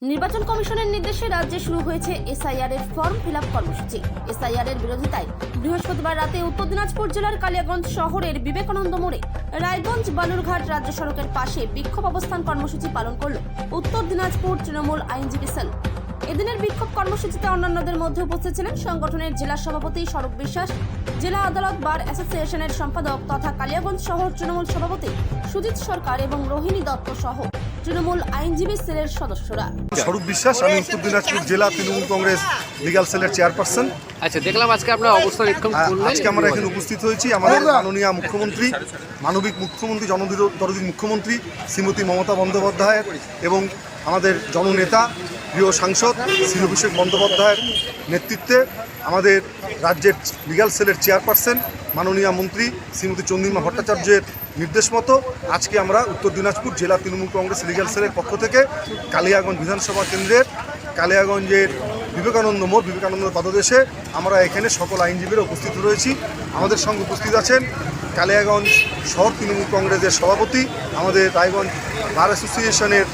নির্বাচন কমিশনের নির্দেশে রাজ্যে শুরু হয়েছে এসআইআর এর ফর্ম ফিল আপ কর্মসূচি। এসআইআর এর বিরোধিতায় বৃহস্পতিবার রাতে উত্তর দিনাজপুর জেলার কালিয়াগঞ্জ শহরের বিবেকানন্দ মোড়ে রায়গঞ্জ বালুরঘাট রাজ্য সড়কের পাশে বিক্ষোভ অবস্থান কর্মসূচি পালন করল উত্তর দিনাজপুর তৃণমূল আইনজীবী সেল। এদিনের বিক্ষোভ কর্মসূচিতে অন্যান্যদের মধ্যে উপস্থিত ছিলেন সংগঠনের জেলা সভাপতি স্বরূপ বিশ্বাস, জেলা আদালত বার অ্যাসোসিয়েশনের সম্পাদক তথা কালিয়াগঞ্জ শহর তৃণমূল সভাপতি সুজিত সরকার এবং রোহিণী দত্ত সহ তৃণমূল আইনজীবী সেলের সদস্যরা। স্বরূপ বিশ্বাস, আমি উত্তর দিনাজপুর জেলা তৃণমূল কংগ্রেস লিগ্যাল সেলের চেয়ারপারসন। আচ্ছা, দেখলাম আজকে আপনার অবস্থান আজকে আমরা এখানে উপস্থিত হয়েছি আমাদের মাননীয় মুখ্যমন্ত্রী, মানবিক মুখ্যমন্ত্রী, জনদরদী মুখ্যমন্ত্রী শ্রীমতী মমতা বন্দ্যোপাধ্যায়ের এবং আমাদের জননেতা প্রিয় সাংসদ শ্রী অভিষেক বন্দ্যোপাধ্যায়ের নেতৃত্বে আমাদের রাজ্যের লিগ্যাল সেলের চেয়ারপারসন মাননীয় মন্ত্রী শ্রীমতী চন্দ্রিমা ভট্টাচার্যের নির্দেশ মতো আজকে আমরা উত্তর দিনাজপুর জেলা তৃণমূল কংগ্রেস লিগ্যাল সেলের পক্ষ থেকে কালিয়াগঞ্জ বিধানসভা কেন্দ্রের কালিয়াগঞ্জের বিবেকানন্দ মোড়, বিবেকানন্দ পাদদেশে আমরা এখানে সকল আইনজীবীরা উপস্থিত রয়েছি। আমাদের সঙ্গে উপস্থিত আছেন কালিয়াগঞ্জ শহর তৃণমূল কংগ্রেসের সভাপতি, আমাদের রায়গঞ্জ বার অ্যাসোসিয়েশনের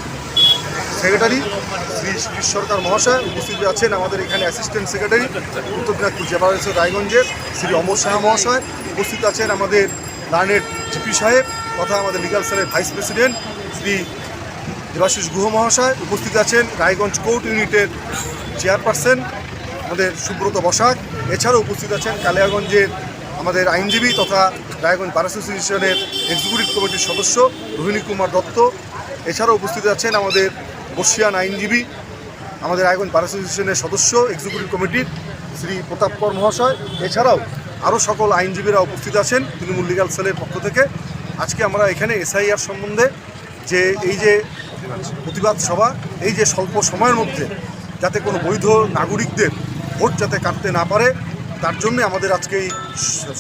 সেক্রেটারি শ্রী সুজিত সরকার মহাশয়, উপস্থিত আছেন আমাদের এখানে অ্যাসিস্ট্যান্ট সেক্রেটারি উত্তর দিনাজপুর জেলা রায়গঞ্জের শ্রী অমর সাহা মহাশয়, উপস্থিত আছেন আমাদের লার্নেড জিপি সাহেব তথা আমাদের লিগ্যাল সেলের ভাইস প্রেসিডেন্ট শ্রী দেবাশিস গুহ মহাশয়, উপস্থিত আছেন রায়গঞ্জ কোর্ট ইউনিটের চেয়ারপারসন আমাদের সুব্রত বসাক, এছাড়াও উপস্থিত আছেন কালিয়াগঞ্জের আমাদের আইনজীবী তথা রায়গঞ্জ বার অ্যাসোসিয়েশনের এক্সিকিউটিভ কমিটির সদস্য রোহিণী কুমার দত্ত, এছাড়াও উপস্থিত আছেন আমাদের বর্ষিয়ান আইনজীবী আমাদের রায়গঞ্জ বার অ্যাসোসিয়েশনের সদস্য এক্সিকিউটিভ কমিটির শ্রী প্রতাপ কর মহাশয়, এছাড়াও আরও সকল আইনজীবীরা উপস্থিত আছেন তৃণমূল লিগ্যাল সেলের পক্ষ থেকে। আজকে আমরা এখানে এসআইআর সম্বন্ধে যে এই যে প্রতিবাদ সভা, এই যে স্বল্প সময়ের মধ্যে যাতে কোনো বৈধ নাগরিকদের ভোট যাতে কাটতে না পারে তার জন্য আমাদের আজকে এই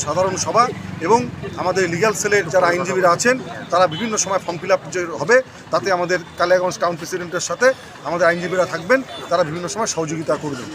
সাধারণ সভা এবং আমাদের লিগ্যাল সেলের যারা আইনজীবীরা আছেন তারা বিভিন্ন সময় ফর্ম ফিল আপ যে হবে তাতে আমাদের কালিয়াগঞ্জ টাউন প্রেসিডেন্টের সাথে আমাদের আইনজীবীরা থাকবেন, তারা বিভিন্ন সময় সহযোগিতা করবেন।